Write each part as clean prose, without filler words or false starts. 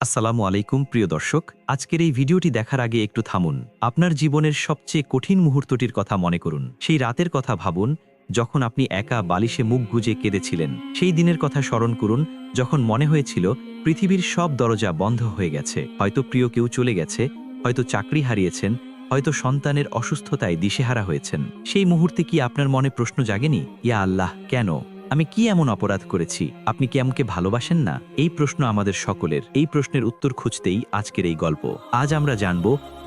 আসসালামু আলাইকুম প্রিয় দর্শক, আজকের এই ভিডিওটি দেখার আগে একটু থামুন। আপনার জীবনের সবচেয়ে কঠিন মুহূর্তটির কথা মনে করুন। সেই রাতের কথা ভাবুন যখন আপনি একা বালিশে মুখ গুজে কেঁদেছিলেন। সেই দিনের কথা স্মরণ করুন যখন মনে হয়েছিল পৃথিবীর সব দরজা বন্ধ হয়ে গেছে। হয়তো প্রিয় কেউ চলে গেছে, হয়তো চাকরি হারিয়েছেন, হয়তো সন্তানের অসুস্থতায় দিশেহারা হয়েছেন। সেই মুহূর্তে কি আপনার মনে প্রশ্ন জাগেনি, ইয়া আল্লাহ, কেন? আমি কি এমন অপরাধ করেছি? আপনি কি আমাকে ভালোবাসেন না? এই প্রশ্ন আমাদের সকলের। এই প্রশ্নের উত্তর খুঁজতেই আজকের এই গল্প। আজ আমরা জানব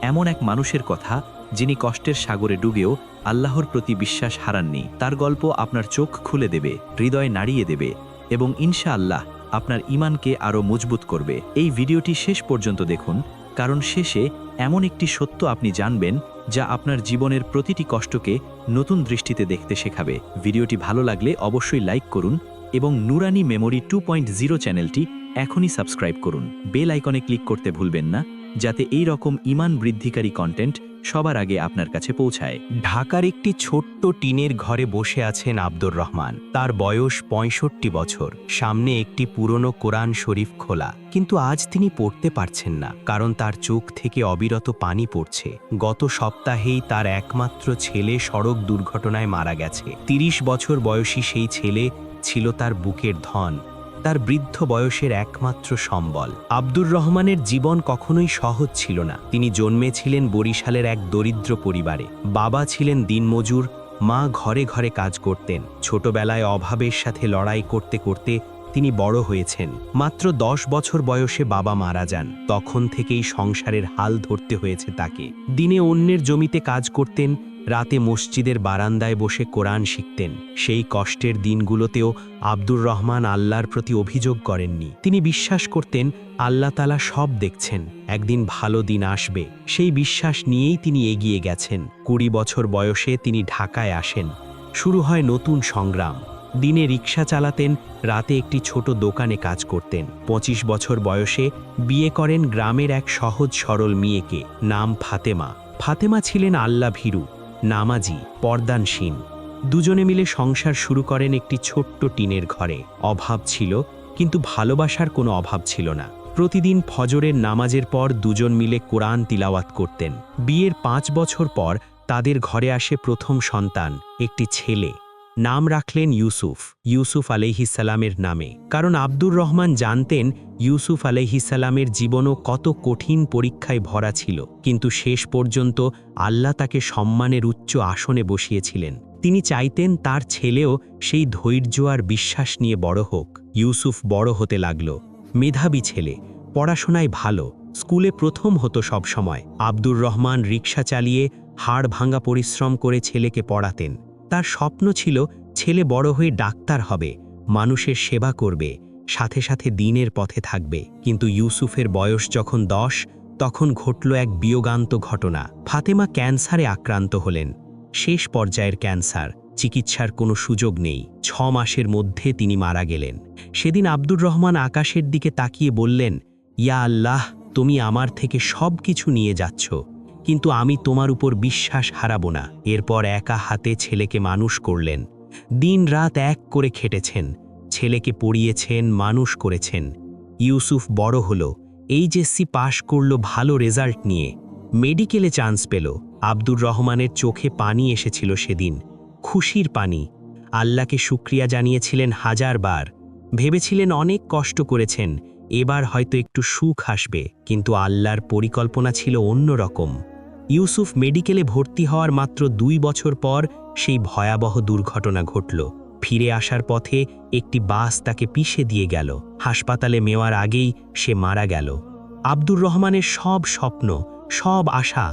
এমন এক মানুষের কথা যিনি কষ্টের সাগরে ডুবেও আল্লাহর প্রতি বিশ্বাস হারাননি। তার গল্প আপনার চোখ খুলে দেবে, হৃদয় নাড়িয়ে দেবে এবং ইনশাআল্লাহ আপনার ঈমানকে আরও মজবুত করবে। এই ভিডিওটি শেষ পর্যন্ত দেখুন, কারণ শেষে এমন একটি সত্য আপনি জানবেন যা আপনার জীবনের প্রতিটি কষ্টকে নতুন দৃষ্টিতে দেখতে শেখাবে। ভিডিওটি ভালো লাগলে অবশ্যই লাইক করুন এবং নুরানি মেমোরি 2.0 চ্যানেলটি এখনই সাবস্ক্রাইব করুন। বেল আইকনে ক্লিক করতে ভুলবেন না, যাতে এই রকম ঈমান বৃদ্ধিকারী কন্টেন্ট সবার আগে আপনার কাছে পৌঁছায়। ঢাকার একটি ছোট্ট টিনের ঘরে বসে আছেন আব্দুর রহমান। তার বয়স ৬৫ বছর। সামনে একটি পুরনো কোরআন শরীফ খোলা, কিন্তু আজ তিনি পড়তে পারছেন না, কারণ তার চোখ থেকে অবিরত পানি পড়ছে। গত সপ্তাহেই তার একমাত্র ছেলে সড়ক দুর্ঘটনায় মারা গেছে। ৩০ বছর বয়সী সেই ছেলে ছিল তার বুকের ধন, তার বৃদ্ধ বয়সের একমাত্র সম্বল। আব্দুর রহমানের জীবন কখনোই সহজ ছিল না। তিনি জন্মেছিলেন বরিশালের এক দরিদ্র পরিবারে। বাবা ছিলেন দিনমজুর, মা ঘরে ঘরে কাজ করতেন। ছোটবেলায় অভাবের সাথে লড়াই করতে করতে তিনি বড় হয়েছেন। মাত্র ১০ বছর বয়সে বাবা মারা যান। তখন থেকেই সংসারের হাল ধরতে হয়েছে তাকে। দিনে অন্যের জমিতে কাজ করতেন, রাতে মসজিদের বারান্দায় বসে কোরআন শিখতেন। সেই কষ্টের দিনগুলোতেও আব্দুর রহমান আল্লাহর প্রতি অভিযোগ করেননি। তিনি বিশ্বাস করতেন আল্লাহ তাআলা সব দেখছেন, একদিন ভালো দিন আসবে। সেই বিশ্বাস নিয়েই তিনি এগিয়ে গেছেন। ২০ বছর বয়সে তিনি ঢাকায় আসেন। শুরু হয় নতুন সংগ্রাম। দিনে রিক্সা চালাতেন, রাতে একটি ছোট দোকানে কাজ করতেন। ২৫ বছর বয়সে বিয়ে করেন গ্রামের এক সহজ সরল মেয়েকে, নাম ফাতেমা। ফাতেমা ছিলেন আল্লাহ ভীরু, নামাজি, পর্দানসীন। দুজনে মিলে সংসার শুরু করেন একটি ছোট্ট টিনের ঘরে। অভাব ছিল, কিন্তু ভালোবাসার কোনো অভাব ছিল না। প্রতিদিন ফজরের নামাজের পর দুজন মিলে কোরআন তিলাওয়াত করতেন। বিয়ের ৫ বছর পর তাদের ঘরে আসে প্রথম সন্তান, একটি ছেলে। নাম রাখলেন ইউসুফ, ইউসুফ আলাইহিসসালামের নামে, কারণ আব্দুর রহমান জানতেন ইউসুফ আলাইহিসসালামের জীবনও কত কঠিন পরীক্ষায় ভরা ছিল, কিন্তু শেষ পর্যন্ত আল্লাহ তাকে সম্মানের উচ্চ আসনে বসিয়েছিলেন। তিনি চাইতেন তার ছেলেও সেই ধৈর্য আর বিশ্বাস নিয়ে বড় হোক। ইউসুফ বড় হতে লাগল। মেধাবী ছেলে, পড়াশোনায় ভালো, স্কুলে প্রথম হতো সব সময়। আব্দুর রহমান রিক্সা চালিয়ে হাড় ভাঙা পরিশ্রম করে ছেলেকে পড়াতেন। তার স্বপ্ন ছিল ছেলে বড় হয়ে ডাক্তার হবে, মানুষের সেবা করবে, সাথে সাথে দ্বীনের পথে থাকবে। কিন্তু ইউসুফের বয়স যখন ১০, তখন ঘটল এক বিয়োগান্ত ঘটনা। ফাতেমা ক্যান্সারে আক্রান্ত হলেন। শেষ পর্যায়ের ক্যান্সার, চিকিৎসার কোনো সুযোগ নেই। ৬ মাসের মধ্যে তিনি মারা গেলেন। সেদিন আব্দুর রহমান আকাশের দিকে তাকিয়ে বললেন, ইয়া আল্লাহ, তুমি আমার থেকে সব কিছু নিয়ে যাচ্ছ, কিন্তু আমি তোমার উপর বিশ্বাস হারাবো না। এরপর একা হাতে ছেলেকে মানুষ করলেন। দিন রাত এক করে খেটেছেন, ছেলেকে পড়িয়েছেন, মানুষ করেছেন। ইউসুফ বড় হলো, এইচএসসি পাশ করল ভালো রেজাল্ট নিয়ে, মেডিকেলে চান্স পেল। আব্দুর রহমানের চোখে পানি এসেছিল সেদিন, খুশির পানি। আল্লাহকে শুকরিয়া জানিয়েছিলেন হাজারবার। ভেবেছিলেন অনেক কষ্ট করেছেন, এবার হয়তো একটু সুখ আসবে, কিন্তু আল্লাহর পরিকল্পনা ছিল অন্যরকম। ইউসুফ মেডিকেলে ভর্তি হওয়ার মাত্র ২ বছর পর সেই ভয়াবহ দুর্ঘটনা ঘটল। ফিরে আসার পথে একটি বাস তাকে পিষে দিয়ে গেল। হাসপাতালে নেওয়ার আগেই সে মারা গেল। আব্দুর রহমানের সব স্বপ্ন, সব আশা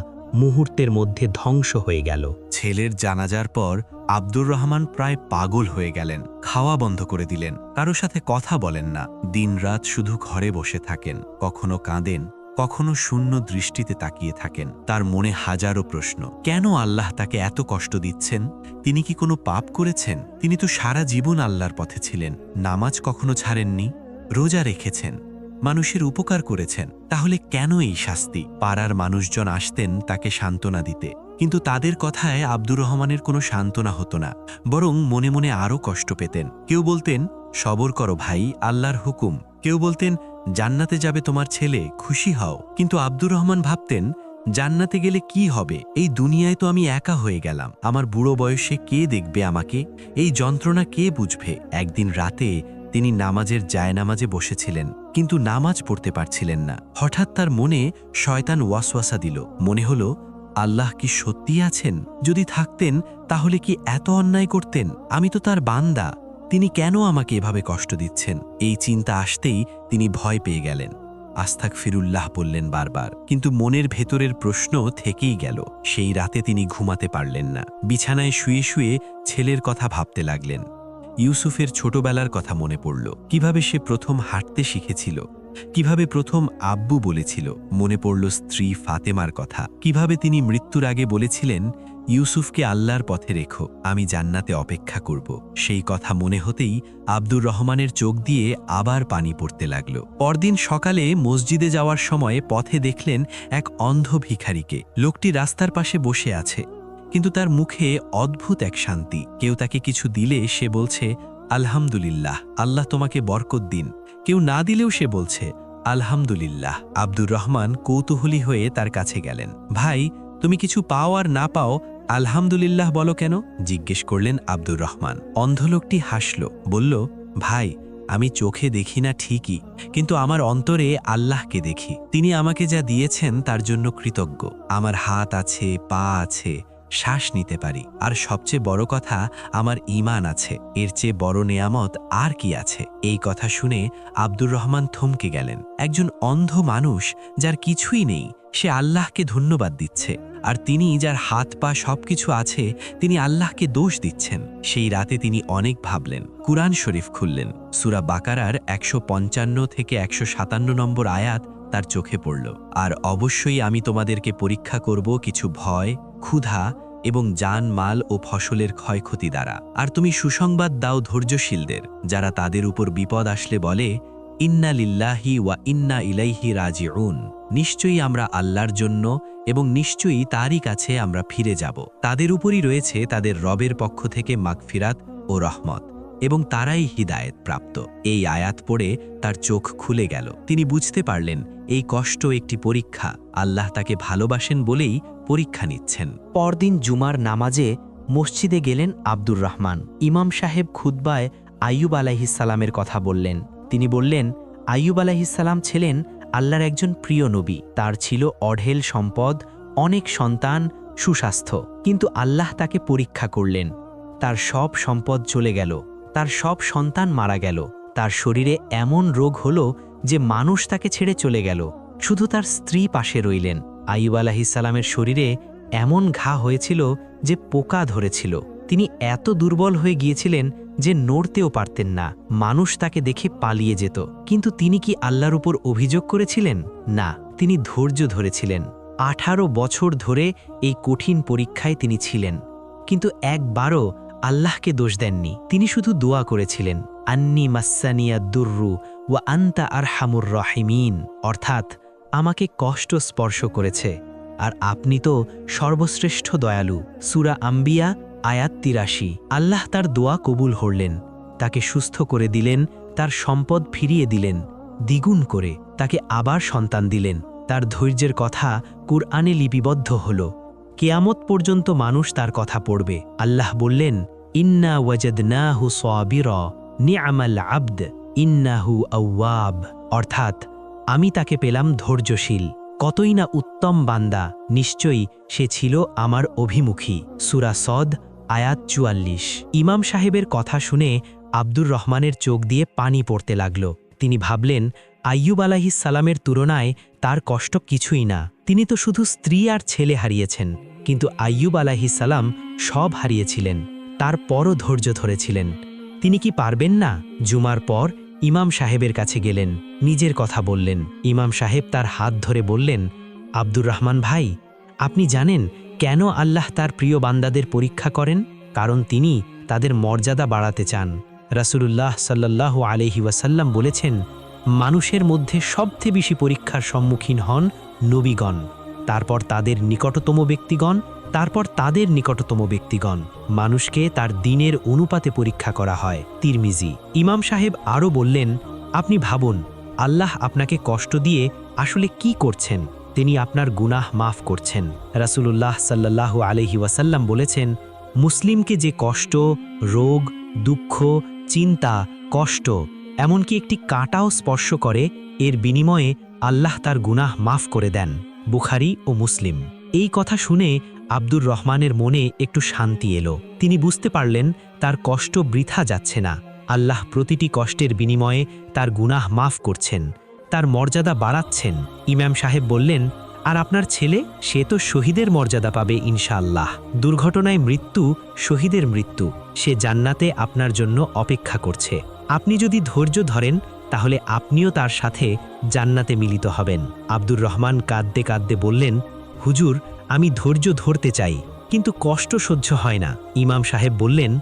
মুহূর্তের মধ্যে ধ্বংস হয়ে গেল। ছেলের জানাজার পর আব্দুর রহমান প্রায় পাগল হয়ে গেলেন। খাওয়া বন্ধ করে দিলেন, কারো সাথে কথা বলেন না, দিনরাত শুধু ঘরে বসে থাকেন। কখনো কাঁদেন, কখনো শূন্য দৃষ্টিতে তাকিয়ে থাকেন। তার মনে হাজারো প্রশ্ন। কেন আল্লাহ তাকে এত কষ্ট দিচ্ছেন? তিনি কি কোনো পাপ করেছেন? তিনি তো সারা জীবন আল্লাহর পথে ছিলেন, নামাজ কখনো ছাড়েননি, রোজা রেখেছেন, মানুষের উপকার করেছেন, তাহলে কেন এই শাস্তি? পাড়ার মানুষজন আসতেন তাকে সান্ত্বনা দিতে, কিন্তু তাদের কথায় আব্দুর রহমানের কোনো সান্ত্বনা হতো না, বরং মনে মনে আরও কষ্ট পেতেন। কেউ বলতেন, সবর করো ভাই, আল্লাহর হুকুম। কেউ বলতেন, জান্নাতে যাবে তোমার ছেলে, খুশি হও। কিন্তু আব্দুর রহমান ভাবতেন, জান্নাতে গেলে কি হবে? এই দুনিয়ায় তো আমি একা হয়ে গেলাম। আমার বুড়ো বয়সে কে দেখবে আমাকে? এই যন্ত্রণা কে বুঝবে? একদিন রাতে তিনি নামাজের জায়নামাজে বসেছিলেন, কিন্তু নামাজ পড়তে পারছিলেন না। হঠাৎ তার মনে শয়তান ওয়াসওয়াসা দিল। মনে হলো, আল্লাহ কি সত্যি আছেন? যদি থাকতেন তাহলে কি এত অন্যায় করতেন? আমি তো তার বান্দা, তিনি কেন আমাকে এভাবে কষ্ট দিচ্ছেন? এই চিন্তা আসতেই তিনি ভয় পেয়ে গেলেন। আস্তাগফিরুল্লাহ বললেন বারবার, কিন্তু মনের ভেতরের প্রশ্ন থেকেই গেল। সেই রাতে তিনি ঘুমাতে পারলেন না। বিছানায় শুয়ে শুয়ে ছেলের কথা ভাবতে লাগলেন। ইউসুফের ছোটবেলার কথা মনে পড়ল, কিভাবে সে প্রথম হাঁটতে শিখেছিল, কিভাবে প্রথম আব্বু বলেছিল। মনে পড়ল স্ত্রী ফাতেমার কথা, কিভাবে তিনি মৃত্যুর আগে বলেছিলেন, ইউসুফকে আল্লাহর পথে রেখো, আমি জান্নাতে অপেক্ষা করব। সেই কথা মনে হতেই আব্দুর রহমানের চোখ দিয়ে আবার পানি পড়তে লাগল। পরদিন সকালে মসজিদে যাওয়ার সময় পথে দেখলেন এক অন্ধ ভিখারিকে। লোকটি রাস্তার পাশে বসে আছে, কিন্তু তার মুখে অদ্ভুত এক শান্তি। কেউ তাকে কিছু দিলে সে বলছে, আলহামদুলিল্লাহ, আল্লাহ তোমাকে বরকত দিন। কেউ না দিলেও সে বলছে, আলহামদুলিল্লাহ। আব্দুর রহমান কৌতূহলী হয়ে তার কাছে গেলেন। ভাই, তুমি কিছু পাও আর না পাও, আলহামদুলিল্লাহ বলো কেন? জিজ্ঞেস করলেন আব্দুর রহমান। অন্ধ লোকটি হাসল, বলল, ভাই, আমি চোখে দেখি না ঠিকই, কিন্তু আমার অন্তরে আল্লাহকে দেখি। তিনি আমাকে যা দিয়েছেন তার জন্য কৃতজ্ঞ। আমার হাত আছে, পা আছে, শ্বাস নিতে পারি, আর সবচেয়ে বড় কথা, আমার ঈমান আছে। এর চেয়ে বড় নেয়ামত আর কি আছে? এই কথা শুনে আব্দুর রহমান থমকে গেলেন। একজন অন্ধ মানুষ, যার কিছুই নেই, সে আল্লাহকে ধন্যবাদ দিচ্ছে, আর তিনি যার হাত পা সবকিছু আছে, তিনি আল্লাহকে দোষ দিচ্ছেন। সেই রাতে তিনি অনেক ভাবলেন। কুরআন শরীফ খুললেন। সূরা বাকারার ১৫৫ থেকে ১৫৭ নম্বর আয়াত তার চোখে পড়ল। আর অবশ্যই আমি তোমাদেরকে পরীক্ষা করব কিছু ভয়, ক্ষুধা এবং জান মাল ও ফসলের ক্ষয়ক্ষতি দ্বারা। আর তুমি সুসংবাদ দাও ধৈর্যশীলদের, যারা তাদের উপর বিপদ আসলে বলে, ইন্না লিল্লাহি ওয়া ইন্না ইলাইহি রাজিউন। নিশ্চয়ই আমরা আল্লাহর জন্য এবং নিশ্চয়ই তারই কাছে আমরা ফিরে যাব। তাদের উপরই রয়েছে তাদের রবের পক্ষ থেকে মাগফিরাত ও রহমত, এবং তারাই হিদায়েত প্রাপ্ত। এই আয়াত পড়ে তার চোখ খুলে গেল। তিনি বুঝতে পারলেন এই কষ্ট একটি পরীক্ষা। আল্লাহ তাকে ভালোবাসেন বলেই পরীক্ষা নিচ্ছেন। পরদিন জুমার নামাজে মসজিদে গেলেন আব্দুর রহমান। ইমাম সাহেব খুতবায় আইয়ুব আলাইহিসসালামের কথা বললেন। তিনি বললেন, আইয়ুব আলাইহিসসালাম ছিলেন আল্লাহর একজন প্রিয় নবী। তার ছিল অঢেল সম্পদ, অনেক সন্তান, সুস্বাস্থ্য। কিন্তু আল্লাহ তাকে পরীক্ষা করলেন। তার সব সম্পদ চলে গেল, তার সব সন্তান মারা গেল, তার শরীরে এমন রোগ হলো যে মানুষ তাকে ছেড়ে চলে গেল, শুধু তার স্ত্রী পাশে রইলেন। আইয়ুব আলাইহিসসালামের শরীরে এমন ঘা হয়েছিল যে পোকা ধরেছিল। তিনি এত দুর্বল হয়ে গিয়েছিলেন যে নড়তেও পারতেন না। মানুষ তাকে দেখে পালিয়ে যেত। কিন্তু তিনি কি আল্লাহর উপর অভিযোগ করেছিলেন? না, তিনি ধৈর্য ধরেছিলেন। 18 বছর ধরে এই কঠিন পরীক্ষায় তিনি ছিলেন, কিন্তু একবারও আল্লাহকে দোষ দেননি। তিনি শুধু দোয়া করেছিলেন, আন্নি মাসানিয়া দুররু ওয়া আনতা আরহামুর রাহিমিন, অর্থাৎ আমাকে কষ্ট স্পর্শ করেছে আর আপনি তো সর্বশ্রেষ্ঠ দয়ালু। সূরা আম্বিয়া আয়াত ৮৩। আল্লাহ তার দোয়া কবুল করলেন, তাকে সুস্থ করে দিলেন, তার সম্পদ ফিরিয়ে দিলেন দ্বিগুণ করে, তাকে আবার সন্তান দিলেন। তার ধৈর্যের কথা কুরআনে লিপিবদ্ধ হল। কিয়ামত পর্যন্ত মানুষ তার কথা পড়বে। আল্লাহ বললেন, ইন্না ওয়াজাদনাহু সাবিরা নি'মাল আবদ ইন্নাহু আওয়াব, অর্থাৎ আমি তাকে পেলাম ধৈর্যশীল, কতই না উত্তম বান্দা, নিশ্চয়ই সে ছিল আমার অভিমুখী। সূরা সদ আয়াত ৪৪। ইমাম সাহেবের কথা শুনে আব্দুর রহমানের চোখ দিয়ে পানি পড়তে লাগল। তিনি ভাবলেন, আইয়ুব আলাইহিসসালামের তুলনায় তার কষ্ট কিছুই না। তিনি তো শুধু স্ত্রী আর ছেলে হারিয়েছেন, কিন্তু আইয়ুব আলাইহিসসালাম সব হারিয়েছিলেন, তারপরও ধৈর্য ধরেছিলেন। তিনি কি পারবেন না? জুমার পর ইমাম সাহেবের কাছে গেলেন, নিজের কথা বললেন। ইমাম সাহেব তার হাত ধরে বললেন, আব্দুর রহমান ভাই, আপনি জানেন কেন আল্লাহ তার প্রিয় বান্দাদের পরীক্ষা করেন? কারণ তিনি তাদের মর্যাদা বাড়াতে চান। রাসূলুল্লাহ সাল্লাল্লাহু আলাইহি ওয়াসাল্লাম বলেছেন, মানুষের মধ্যে সবচেয়ে বেশি পরীক্ষার সম্মুখীন হন নবীগণ, তারপর তাদের নিকটতম ব্যক্তিগণ, তারপর তাদের নিকটতম ব্যক্তিগণ। মানুষকে তার দিনের অনুপাতে পরীক্ষা করা হয়। তিরমিজি। ইমাম সাহেব আরও বললেন, আপনি ভাবুন, আল্লাহ আপনাকে কষ্ট দিয়ে আসলে কি করছেন? তিনি আপনার গুনাহ মাফ করছেন। রাসূলুল্লাহ সাল্লাল্লাহু আলাইহি ওয়াসাল্লাম বলেছেন, মুসলিমকে যে কষ্ট, রোগ, দুঃখ, চিন্তা, কষ্ট, এমনকি একটি কাঁটাও স্পর্শ করে, এর বিনিময়ে আল্লাহ তার গুনাহ মাফ করে দেন। বুখারী ও মুসলিম। এই কথা শুনে আব্দুর রহমানের মনে একটু শান্তি এলো। তিনি বুঝতে পারলেন তার কষ্ট বৃথা যাচ্ছে না। আল্লাহ প্রতিটি কষ্টের বিনিময়ে তার গুনাহ মাফ করছেন, তার মর্যাদা বাড়াচ্ছেন। ইমাম সাহেব বললেন, আর আপনার ছেলে? সে তো শহীদের মর্যাদা পাবে ইনশাআল্লাহ। দুর্ঘটনায় মৃত্যু শহীদের মৃত্যু। সে জান্নাতে আপনার জন্য অপেক্ষা করছে। আপনি যদি ধৈর্য ধরেন তাহলে আপনিও তার সাথে জান্নাতে মিলিত হবেন। আব্দুর রহমান কাঁদতে কাঁদতে বললেন, হুজুর, আমি ধৈর্য ধরতে চাই, কিন্তু কষ্ট সহ্য হয় না। ইমাম সাহেব বললেন,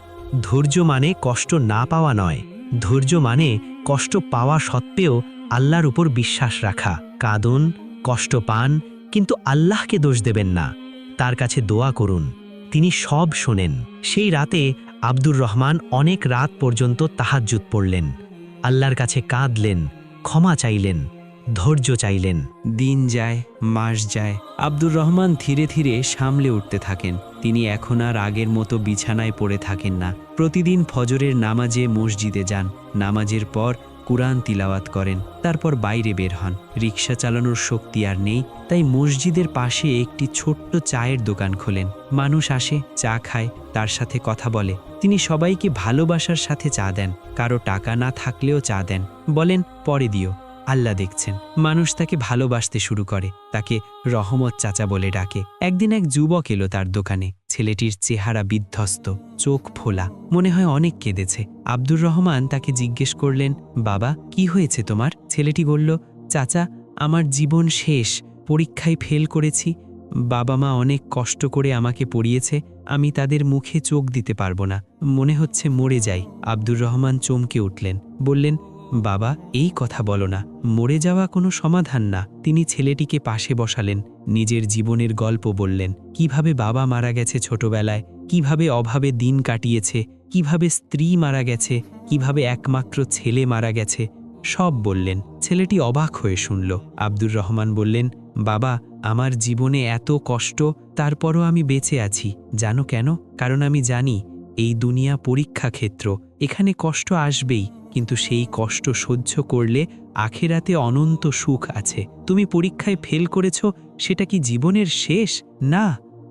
ধৈর্য মানে কষ্ট না পাওয়া নয়, ধৈর্য মানে কষ্ট পাওয়া সত্ত্বেও আল্লাহর উপর বিশ্বাস রাখা। কাঁদুন, কষ্ট পান, কিন্তু আল্লাহকে দোষ দেবেন না। তার কাছে দোয়া করুন, তিনি সব শোনেন। সেই রাতে আব্দুর রহমান অনেক রাত পর্যন্ত তাহাজ্জুদ পড়লেন, আল্লাহর কাছে কাঁদলেন, ক্ষমা চাইলেন, ধৈর্য চাইলেন। দিন যায়, মাস যায়, আব্দুর রহমান ধীরে ধীরে সামলে উঠতে থাকেন। তিনি এখন আর আগের মতো বিছানায় পড়ে থাকেন না। প্রতিদিন ফজরের নামাজে মসজিদে যান, নামাজের পর কুরআন তিলাওয়াত করেন, তারপর বাইরে বের হন। রিকশা চালানোর শক্তি আর নেই, তাই মসজিদের পাশে একটি ছোট্ট চায়ের দোকান খোলেন। মানুষ আসে, চা খায়, তার সাথে কথা বলে। তিনি সবাইকে ভালোবাসার সাথে চা দেন, কারো টাকা না থাকলেও চা দেন, বলেন পরে দিও, আল্লাহ দেখছেন। মানুষ তাকে ভালোবাসতে শুরু করে, তাকে রহমত চাচা বলে ডাকে। একদিন এক যুবক এলো তার দোকানে। ছেলেটির চেহারা বিধ্বস্ত, চোখ ফোলা, মনে হয় অনেক কেঁদেছে। আব্দুর রহমান তাকে জিজ্ঞেস করলেন, বাবা, কি হয়েছে তোমার? ছেলেটি বলল, চাচা, আমার জীবন শেষ, পরীক্ষায় ফেল করেছি। বাবা মা অনেক কষ্ট করে আমাকে পড়িয়েছে, আমি তাদের মুখে চোখ দিতে পারবো না, মনে হচ্ছে মরে যাই। আব্দুর রহমান চমকে উঠলেন, বললেন, বাবা, এই কথা বলো না, মরে যাওয়া কোনো সমাধান না। তিনি ছেলেটিকে পাশে বসালেন, নিজের জীবনের গল্প বললেন, কিভাবে বাবা মারা গেছে ছোটবেলায়, কিভাবে অভাবে দিন কাটিয়েছে, কিভাবে স্ত্রী মারা গেছে, কিভাবে একমাত্র ছেলে মারা গেছে, সব বললেন। ছেলেটি অবাক হয়ে শুনল। আব্দুর রহমান বললেন, বাবা, আমার জীবনে এত কষ্ট, তারপরও আমি বেঁচে আছি। জানো কেন? কারণ আমি জানি এই দুনিয়া পরীক্ষা ক্ষেত্র, এখানে কষ্ট আসবেই, কিন্তু সেই কষ্ট সহ্য করলে আখিরাতে অনন্ত সুখ আছে। তুমি পরীক্ষায় ফেল করেছ, সেটা কি জীবনের শেষ? না,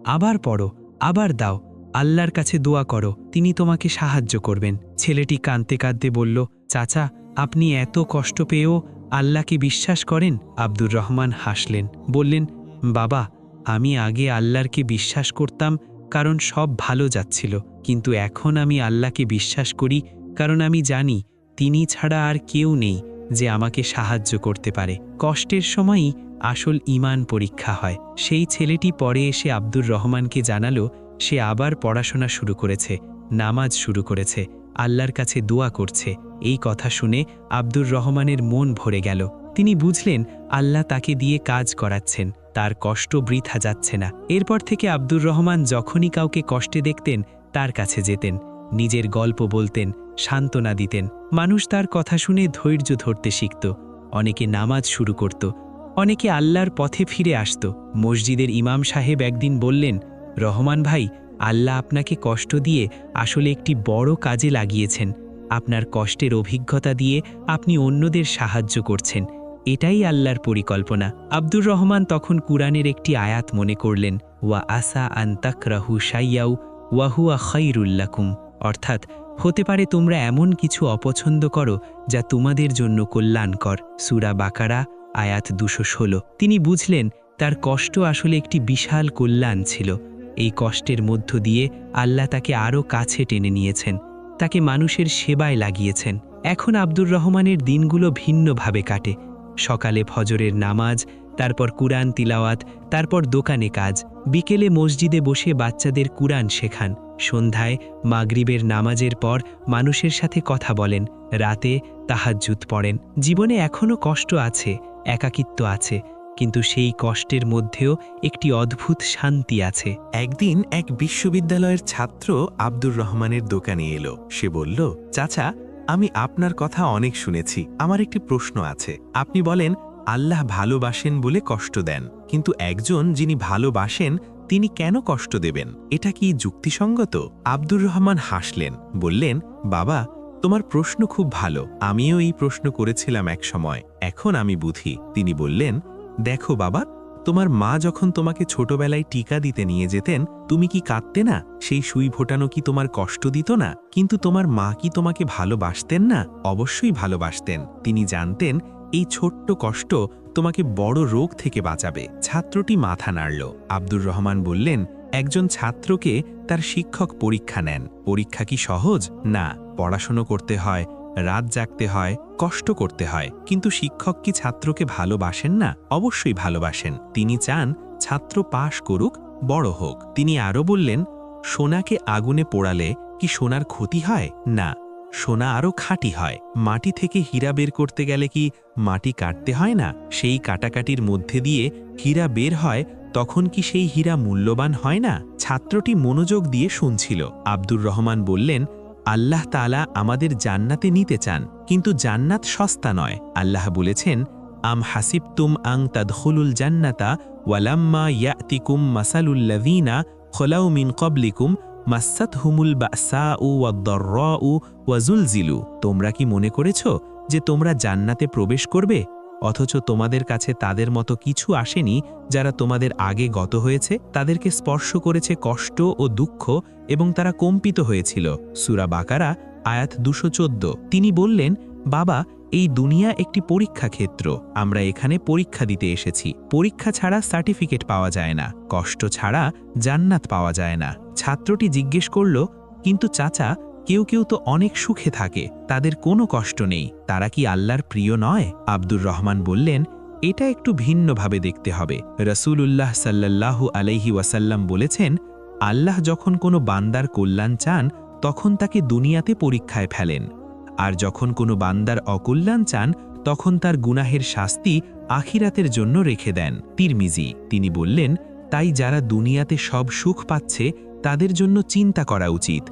আবার পড়ো, আবার দাও, আল্লাহর কাছে দোয়া করো, তিনি তোমাকে সাহায্য করবেন। ছেলেটি কাঁদতে কাঁদতে বলল, চাচা, আপনি এত কষ্ট পেয়েও আল্লাহকে বিশ্বাস করেন? আব্দুর রহমান হাসলেন, বললেন, বাবা, আমি আগে আল্লাহকে বিশ্বাস করতাম কারণ সব ভালো যাচ্ছিল, কিন্তু এখন আমি আল্লাহকে বিশ্বাস করি কারণ আমি জানি তিনি ছাড়া আর কেউ নেই যে আমাকে সাহায্য করতে পারে। কষ্টের সময়ই আসল ঈমান পরীক্ষা হয়। সেই ছেলেটি পরে এসে আব্দুর রহমানকে জানালো সে আবার পড়াশোনা শুরু করেছে, নামাজ শুরু করেছে, আল্লাহর কাছে দোয়া করছে। এই কথা শুনে আব্দুর রহমানের মন ভরে গেল। তিনি বুঝলেন আল্লাহ তাকে দিয়ে কাজ করাচ্ছেন, তার কষ্ট বৃথা যাচ্ছে না। এরপর থেকে আব্দুর রহমান যখনই কাউকে কষ্টে দেখতেন তার কাছে যেতেন, নিজের গল্প বলতেন, সান্ত্বনা দিতেন। মানুষ তার কথা শুনে ধৈর্য ধরতে শিখত, অনেকে নামাজ শুরু করত, অনেকে আল্লাহর পথে ফিরে আসত। মসজিদের ইমাম সাহেব একদিন বললেন, রহমান ভাই, আল্লাহ আপনাকে কষ্ট দিয়ে আসলে একটি বড় কাজে লাগিয়েছেন। আপনার কষ্টের অভিজ্ঞতা দিয়ে আপনি অন্যদের সাহায্য করছেন, এটাই আল্লাহর পরিকল্পনা। আব্দুর রহমান তখন কুরআনের একটি আয়াত মনে করলেন, ওয়া আসা আন তাকরাহু শাইয়াউ ওয়া হুয়া খায়রুল লাকুম, অর্থাৎ হতে পারে তোমরা এমন কিছু অপছন্দ করো যা তোমাদের জন্য কল্যাণকর। সূরা বাকারা আয়াত 216। তিনি বুঝলেন তার কষ্ট আসলে একটি বিশাল কল্যাণ ছিল। এই কষ্টের মধ্য দিয়ে আল্লাহ তাকে আরও কাছে টেনে নিয়েছেন, তাকে মানুষের সেবায় লাগিয়েছেন। এখন আব্দুর রহমানের দিনগুলো ভিন্নভাবে কাটে। সকালে ফজরের নামাজ, তারপর কুরআন তিলাওয়াত, তারপর দোকানে কাজ, বিকেলে মসজিদে বসে বাচ্চাদের কুরআন শেখান, সন্ধ্যায় মাগরিবের নামাজের পর মানুষের সাথে কথা বলেন, রাতে তাহাজ্জুদ পড়েন। জীবনে এখনও কষ্ট আছে, একাকিত্ব আছে, কিন্তু সেই কষ্টের মধ্যেও একটি অদ্ভুত শান্তি আছে। একদিন এক বিশ্ববিদ্যালয়ের ছাত্র আব্দুর রহমানের দোকানে এলো। সে বলল, চাচা, আমি আপনার কথা অনেক শুনেছি। আমার একটি প্রশ্ন আছে। আপনি বলেন আল্লাহ ভালোবাসেন বলে কষ্ট দেন, কিন্তু একজন যিনি ভালোবাসেন তিনি কেন কষ্ট দেবেন? এটা কি যুক্তিসঙ্গত? আব্দুর রহমান হাসলেন, বললেন, বাবা, তোমার প্রশ্ন খুব ভালো। আমিও এই প্রশ্ন করেছিলাম এক সময়, এখন আমি বুঝি। তিনি বললেন, দেখো বাবা, তোমার মা যখন তোমাকে ছোটবেলায় টিকা দিতে নিয়ে যেতেন, তুমি কি কাঁদতে না? সেই সুই ফোটানো কি তোমার কষ্ট দিত না? কিন্তু তোমার মা কি তোমাকে ভালোবাসতেন না? অবশ্যই ভালোবাসতেন। তিনি জানতেন এই ছোট্ট কষ্ট তোমাকে বড় রোগ থেকে বাঁচাবে। ছাত্রটি মাথা নাড়ল। আব্দুর রহমান বললেন, একজন ছাত্রকে তার শিক্ষক পরীক্ষা নেন। পরীক্ষা কি সহজ? না, পড়াশোনা করতে হয়, রাত জাগতে হয়, কষ্ট করতে হয়। কিন্তু শিক্ষক কি ছাত্রকে ভালোবাসেন না? অবশ্যই ভালোবাসেন। তিনি চান ছাত্র পাশ করুক, বড় হোক। তিনি আরও বললেন, সোনাকে আগুনে পোড়ালে কি সোনার ক্ষতি হয়? না, সোনা আরও খাঁটি হয়। মাটি থেকে হীরা বের করতে গেলে কি মাটি কাটতে হয় না? সেই কাটাকাটির মধ্যে দিয়ে হীরা বের হয়, তখন কি সেই হীরা মূল্যবান হয় না? ছাত্রটি মনোযোগ দিয়ে শুনছিল। আব্দুর রহমান বললেন, আল্লাহ তাআলা আমাদের জান্নাতে নিতে চান, কিন্তু জান্নাত সস্তা নয়। আল্লাহ বলেছেন, আম হাসিবতুম আং তাদখুলুল জান্নাতা ওয়ালাম্মা ইয়াতিকুম মাসালুল্লাযীনা খলাউ মিন ক্বাবলিকুম মাসাতহুমুল বাসাউ ওয়াদ-দাররাউ ওয়াজুলজিলু। তোমরা কি মনে করেছো যে তোমরা জান্নাতে প্রবেশ করবে, অথচ তোমাদের কাছে তাদের মতো কিছু আসেনি যারা তোমাদের আগে গত হয়েছে? তাদেরকে স্পর্শ করেছে কষ্ট ও দুঃখ এবং তারা কম্পিত হয়েছিল। সূরা বাকারা আয়াত 214। তিনি বললেন, বাবা, এই দুনিয়া একটি পরীক্ষা ক্ষেত্র। আমরা এখানে পরীক্ষা দিতে এসেছি। পরীক্ষা ছাড়া সার্টিফিকেট পাওয়া যায় না, কষ্ট ছাড়া জান্নাত পাওয়া যায় না। ছাত্রটি জিজ্ঞেস করল, কিন্তু চাচা, কেউ কেউ তো অনেক সুখে থাকে, তাদের কোনো কষ্ট নেই, তারা কি আল্লাহর প্রিয় নয়? আব্দুর রহমান বললেন, এটা একটু ভিন্নভাবে দেখতে হবে। রাসূলুল্লাহ সাল্লাল্লাহু আলাইহি ওয়াসাল্লাম বলেছেন, আল্লাহ যখন কোনো বান্দার কল্যাণ চান তখন তাকে দুনিয়াতে পরীক্ষায় ফেলেন, আর যখন কোনো বান্দার অকল্যাণ চান তখন তার গুনাহের শাস্তি আখিরাতের জন্য রেখে দেন। তিরমিজি। তিনি বললেন, তাই যারা দুনিয়াতে সব সুখ পাচ্ছে তাদের জন্য চিন্তা করা উচিত,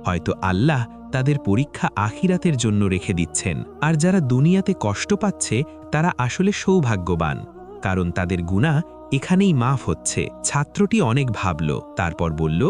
হয়তো আল্লাহ তাদের পরীক্ষা আখিরাতের জন্য রেখে দিচ্ছেন। আর যারা দুনিয়াতে কষ্ট পাচ্ছে তারা আসলে সৌভাগ্যবান, কারণ তাদের গুনাহ এখানেই মাফ হচ্ছে। ছাত্রটি অনেক ভাবল, তারপর বলল,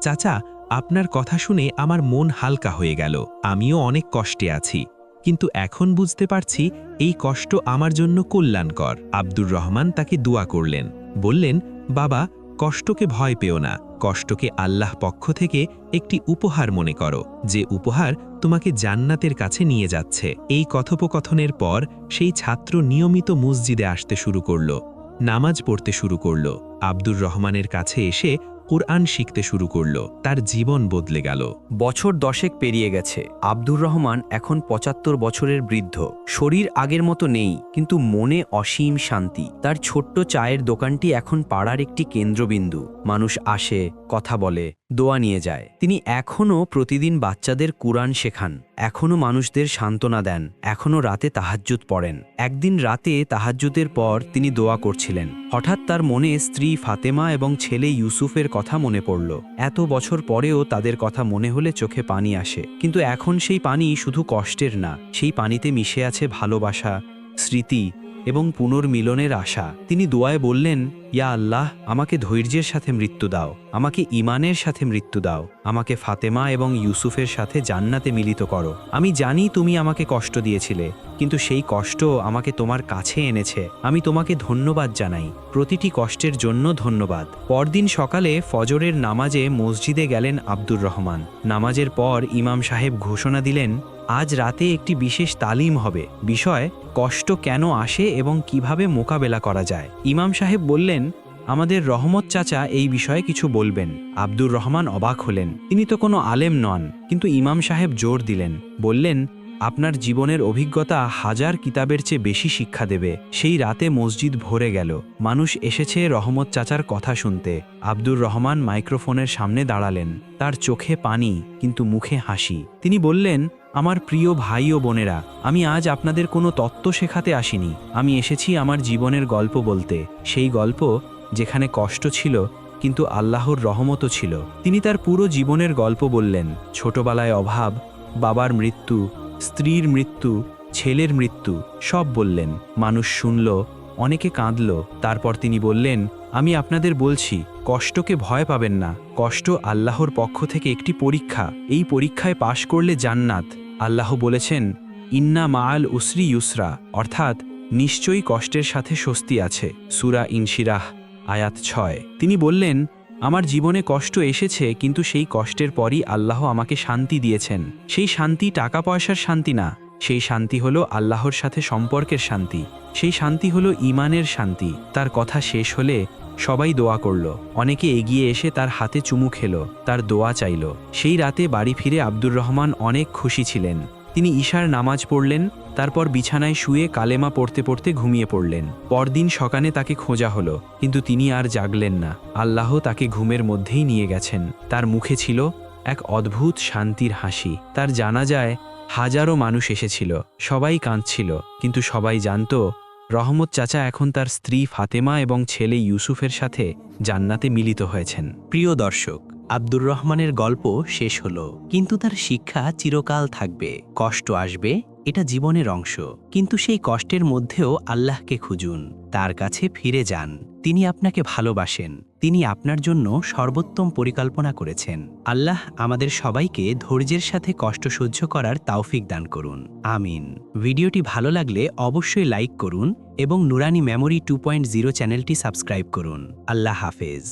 চাচা, আপনার কথা শুনে আমার মন হালকা হয়ে গেল। আমিও অনেক কষ্টে আছি, কিন্তু এখন বুঝতে পারছি এই কষ্ট আমার জন্য কল্যাণকর। আব্দুর রহমান তাকে দোয়া করলেন, বললেন, বাবা, কষ্টকে ভয় পেও না, কষ্টকে আল্লাহ পক্ষ থেকে একটি উপহার মনে করো, যে উপহার তোমাকে জান্নাতের কাছে নিয়ে যাচ্ছে। এই কথোপকথনের পর সেই ছাত্র নিয়মিত মসজিদে আসতে শুরু করল, নামাজ পড়তে শুরু করল, আব্দুর রহমানের কাছে এসে কুরআন শিখতে শুরু করল। তার জীবন বদলে গেল। বছর 10 পেরিয়ে গেছে। আব্দুর রহমান এখন 75 বছরের বৃদ্ধ। শরীর আগের মতো নেই, কিন্তু মনে অসীম শান্তি। তার ছোট্ট চায়ের দোকানটি এখন পাড়ার একটি কেন্দ্রবিন্দু। মানুষ আসে, কথা বলে, দোয়া নিয়ে যায়। তিনি এখনও প্রতিদিন বাচ্চাদের কুরআন শেখান, এখনও মানুষদের সান্ত্বনা দেন, এখনও রাতে তাহাজ্জুদ পড়েন। একদিন রাতে তাহাজ্জুদের পর তিনি দোয়া করছিলেন। হঠাৎ তার মনে স্ত্রী ফাতেমা এবং ছেলে ইউসুফের কথা মনে পড়ল। এত বছর পরেও তাদের কথা মনে হলে চোখে পানি আসে, কিন্তু এখন সেই পানি শুধু কষ্টের না, সেই পানিতে মিশে আছে ভালোবাসা, স্মৃতি এবং পুনর্মিলনের আশা। তিনি দোয়ায় বললেন, ইয়া আল্লাহ, আমাকে ধৈর্যের সাথে মৃত্যু দাও, আমাকে ঈমানের সাথে মৃত্যু দাও, আমাকে ফাতেমা এবং ইউসুফের সাথে জান্নাতে মিলিত করো। আমি জানি তুমি আমাকে কষ্ট দিয়েছিলে, কিন্তু সেই কষ্ট আমাকে তোমার কাছে এনেছে। আমি তোমাকে ধন্যবাদ জানাই, প্রতিটি কষ্টের জন্য ধন্যবাদ। পরদিন সকালে ফজরের নামাজে মসজিদে গেলেন আব্দুর রহমান। নামাজের পর ইমাম সাহেব ঘোষণা দিলেন, আজ রাতে একটি বিশেষ তালিম হবে, বিষয় কষ্ট কেন আসে এবং কিভাবে মোকাবেলা করা যায়। ইমাম সাহেব বললেন, আমাদের রহমত চাচা এই বিষয়ে কিছু বলবেন। আব্দুর রহমান অবাক হলেন, তিনি তো কোনো আলেম নন, কিন্তু ইমাম সাহেব জোর দিলেন, বললেন, আপনার জীবনের অভিজ্ঞতা 1000 কিতাবের চেয়ে বেশি শিক্ষা দেবে। সেই রাতে মসজিদ ভরে গেল, মানুষ এসেছে রহমত চাচার কথা শুনতে। আব্দুর রহমান মাইক্রোফোনের সামনে দাঁড়ালেন, তার চোখে পানি কিন্তু মুখে হাসি। তিনি বললেন, আমার প্রিয় ভাই ও বোনেরা, আমি আজ আপনাদের কোনো তত্ত্ব শেখাতে আসিনি, আমি এসেছি আমার জীবনের গল্প বলতে। সেই গল্প যেখানে কষ্ট ছিল কিন্তু আল্লাহর রহমতও ছিল। তিনি তার পুরো জীবনের গল্প বললেন, ছোটবেলায় অভাব, বাবার মৃত্যু, স্ত্রীর মৃত্যু, ছেলের মৃত্যু সব বললেন। মানুষ শুনল, অনেকে কাঁদল। তারপর তিনি বললেন, আমি আপনাদের বলছি, কষ্টকে ভয় পাবেন না। কষ্ট আল্লাহর পক্ষ থেকে একটি পরীক্ষা। এই পরীক্ষায় পাশ করলে জান্নাত। আল্লাহ বলেছেন, ইন্না মাআল উসরি ইউসরা, অর্থাৎ নিশ্চয়ই কষ্টের সাথে স্বস্তি আছে। সূরা ইনশিরাহ আয়াত 6। তিনি বললেন, আমার জীবনে কষ্ট এসেছে, কিন্তু সেই কষ্টের পরই আল্লাহ আমাকে শান্তি দিয়েছেন। সেই শান্তি টাকা পয়সার শান্তি না, সেই শান্তি হলো আল্লাহর সাথে সম্পর্কের শান্তি। সেই শান্তি হলো ঈমানের শান্তি। তার কথা শেষ হলে সবাই দোয়া করল। অনেকে এগিয়ে এসে তার হাতে চুমু খেল, তার দোয়া চাইল। সেই রাতে বাড়ি ফিরে আব্দুর রহমান অনেক খুশি ছিলেন। তিনি ঈশার নামাজ পড়লেন, তারপর বিছানায় শুয়ে কালেমা পড়তে পড়তে ঘুমিয়ে পড়লেন। পরদিন সকালে তাকে খোঁজা হলো, কিন্তু তিনি আর জাগলেন না। আল্লাহ তাকে ঘুমের মধ্যেই নিয়ে গেছেন। তার মুখে ছিল এক অদ্ভুত শান্তির হাসি। তার জানাজায় হাজারো মানুষ এসেছিল, সবাই কাঁদছিল, কিন্তু সবাই জানত রহমত চাচা এখন তার স্ত্রী ফাতেমা এবং ছেলে ইউসুফের সাথে জান্নাতে মিলিত হয়েছেন। প্রিয় দর্শক, আব্দুর রহমানের গল্প শেষ হলো, কিন্তু তার শিক্ষা চিরকাল থাকবে। কষ্ট আসবে, এটা জীবনের অংশ, কিন্তু সেই কষ্টের মধ্যেও আল্লাহকে খুঁজুন, তার কাছে ফিরে যান। তিনি আপনাকে ভালোবাসেন, তিনি আপনার জন্য সর্বোত্তম পরিকল্পনা করেছেন। আল্লাহ আমাদের সবাইকে ধৈর্যের সাথে কষ্ট সহ্য করার তৌফিক দান করুন, আমিন। ভিডিওটি ভালো লাগলে অবশ্যই লাইক করুন এবং নুরানি মেমোরি 2.0 চ্যানেলটি সাবস্ক্রাইব করুন। আল্লাহ হাফেজ।